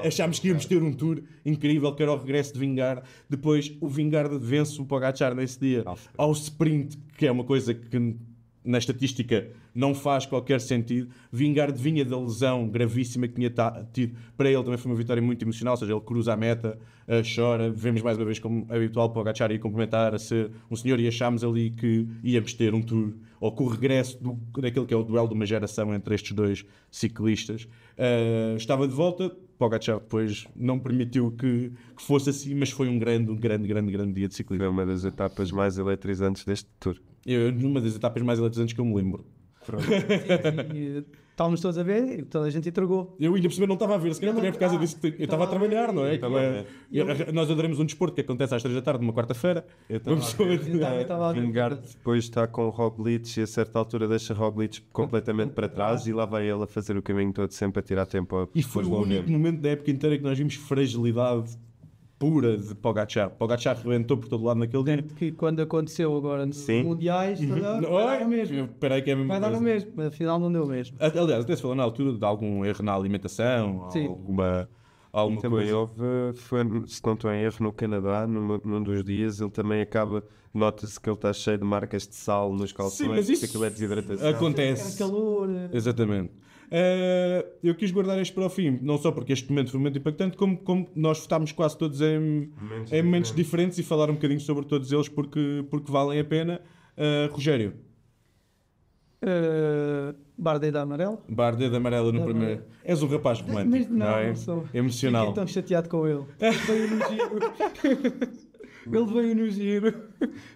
Achámos que íamos ter um Tour incrível, que era o regresso de Vingegaard. Depois o Vingegaard vence o Pogačar nesse dia ao sprint, que é uma coisa que na estatística não faz qualquer sentido. Vingegaard vinha da lesão gravíssima que tinha tido. Para ele também foi uma vitória muito emocional, ou seja, ele cruza a meta, chora. Vemos mais uma vez, como habitual, Pogačar ir complementar a ser um senhor, e achámos ali que íamos ter um Tour, ou com o regresso daquele que é o duelo de uma geração entre estes dois ciclistas. Estava de volta. Pogačar depois não permitiu que fosse assim, mas foi um grande dia de ciclismo. Foi uma das etapas mais eletrizantes deste Tour. Uma das etapas mais eletrizantes que eu me lembro. Estávamos todos a ver e toda a gente entregou. Eu ainda por cima não estava a ver, se calhar também é por causa disso que eu estava a trabalhar, não é? Nós adoramos um desporto que acontece às 3 da tarde, numa quarta-feira. Vingegaard depois está com o Roglic e a certa altura deixa Roglic completamente para trás, e lá vai ele a fazer o caminho todo, sempre a tirar tempo. E foi o único momento da época inteira que nós vimos fragilidade pura de Pogačar. Pogačar rebentou por todo lado naquele dia. Que quando aconteceu agora nos mundiais, vai dar o mesmo. Vai dar o mesmo, afinal não deu mesmo. Aliás, até se falou na altura de algum erro na alimentação, alguma também coisa. houve, se não estou em erro, no Canadá, num dos dias, ele também acaba, nota-se que ele está cheio de marcas de sal nos calções, mas isso aquilo é desidratação. Acontece. Calor. Exatamente. Eu quis guardar este para o fim, não só porque este momento foi muito impactante, como nós votámos quase todos em momentos diferentes, e falar um bocadinho sobre todos eles porque valem a pena. Rogério. Bardet da amarelo. Bardet da amarelo no primeiro. És um rapaz romântico, não é? Sou. Emocional. Fiquei tão chateado com ele. Ele veio no giro.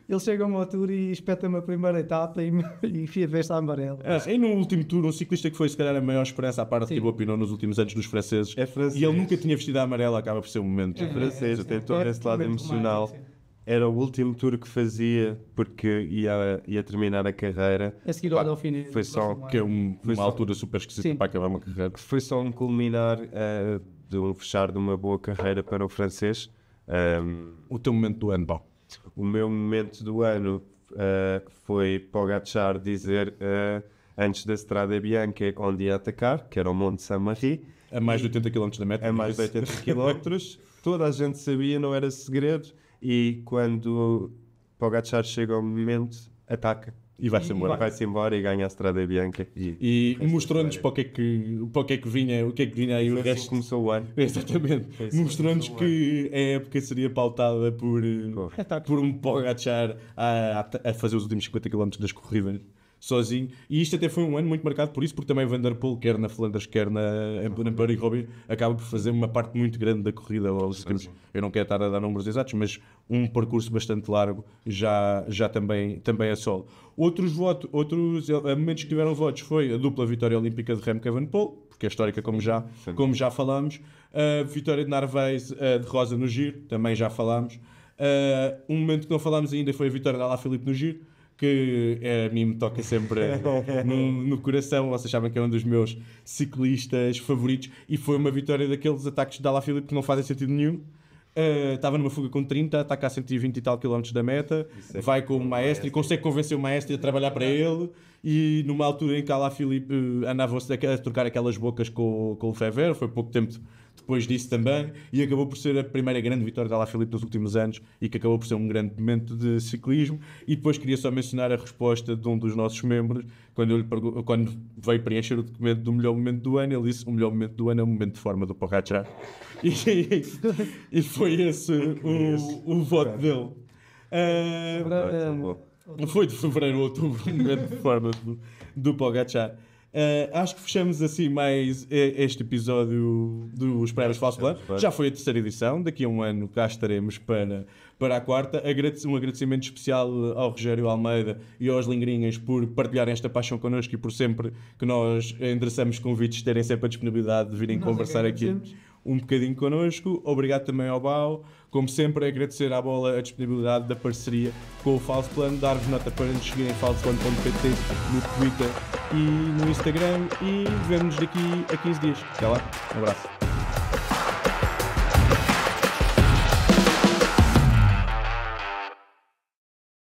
Ele chega ao Tour e espeta-me a primeira etapa e fia veste a amarela. E no último Tour, um ciclista que foi, se calhar, a maior esperança à parte de Thibaut Pinot nos últimos anos dos franceses. É francês. E ele nunca tinha vestido a amarela, acaba por ser um momento. É francês, tem todo esse lado emocional. Era o último Tour que fazia, porque ia terminar a carreira. A seguir ao Dauphiné. Foi só que é uma altura super esquisita para acabar uma carreira. Foi só um culminar de um fechar de uma boa carreira para o francês. O teu momento do ano, bom? O meu momento do ano foi Pogačar dizer, antes da Strade Bianche, onde ia atacar, que era o Monte Saint-Marie. A mais de 80 km da meta. A mais de 80 km. Toda a gente sabia, não era segredo. E quando Pogačar chega ao momento, ataca. E vai-se embora. Vai-se embora e ganha a Strada Bianca. E mostrou-nos para o que é que vinha aí o resto. Começou o ano. Exatamente. Mostrou-nos que a época seria pautada por um Pogačar a fazer os últimos 50 km das corridas sozinho. E isto até foi um ano muito marcado por isso, porque também Van der Poel, quer na Flandres, quer na Paris-Roubaix, acaba por fazer uma parte muito grande da corrida. Eu não quero estar a dar números exatos, mas um percurso bastante largo já também é solo. Outros momentos que tiveram votos foi a dupla vitória olímpica de Remco Evenepoel, porque é histórica, como já falámos. A vitória de Narvaez de Rosa no Giro, também já falámos. Um momento que não falámos ainda foi a vitória de Alaphilippe no Giro, que a mim me toca sempre no coração. Vocês sabem que é um dos meus ciclistas favoritos e foi uma vitória daqueles ataques de Alaphilippe que não fazem sentido nenhum. Estava numa fuga com 30, ataca a 120 e tal km da meta, vai com o maestro e consegue convencer o maestro a trabalhar para ele. E numa altura em que Alaphilippe andava-se a trocar aquelas bocas com o Lefevere, foi pouco tempo depois disso também, e acabou por ser a primeira grande vitória de Alaphilippe nos últimos anos e que acabou por ser um grande momento de ciclismo. E depois queria só mencionar a resposta de um dos nossos membros, quando veio preencher o documento do melhor momento do ano. Ele disse: o melhor momento do ano é o momento de forma do Pogačar. E foi esse o voto dele. Foi de fevereiro ou outubro, o momento de forma do Pogačar. Acho que fechamos assim mais este episódio dos Prémios Falso Plano. Já foi a terceira edição, daqui a um ano cá estaremos para a quarta. Um agradecimento especial ao Rogério Almeida e aos Lingrinhas por partilharem esta paixão connosco e por sempre que nós endereçamos convites terem sempre a disponibilidade de virem conversar aqui um bocadinho connosco. Obrigado também ao Bau. Como sempre, agradecer à Bola a disponibilidade da parceria com o Falso Plano. Dar-vos nota para nos seguirem em falsoplano.pt no Twitter e no Instagram. E vemo-nos daqui a 15 dias. Até lá. Um abraço.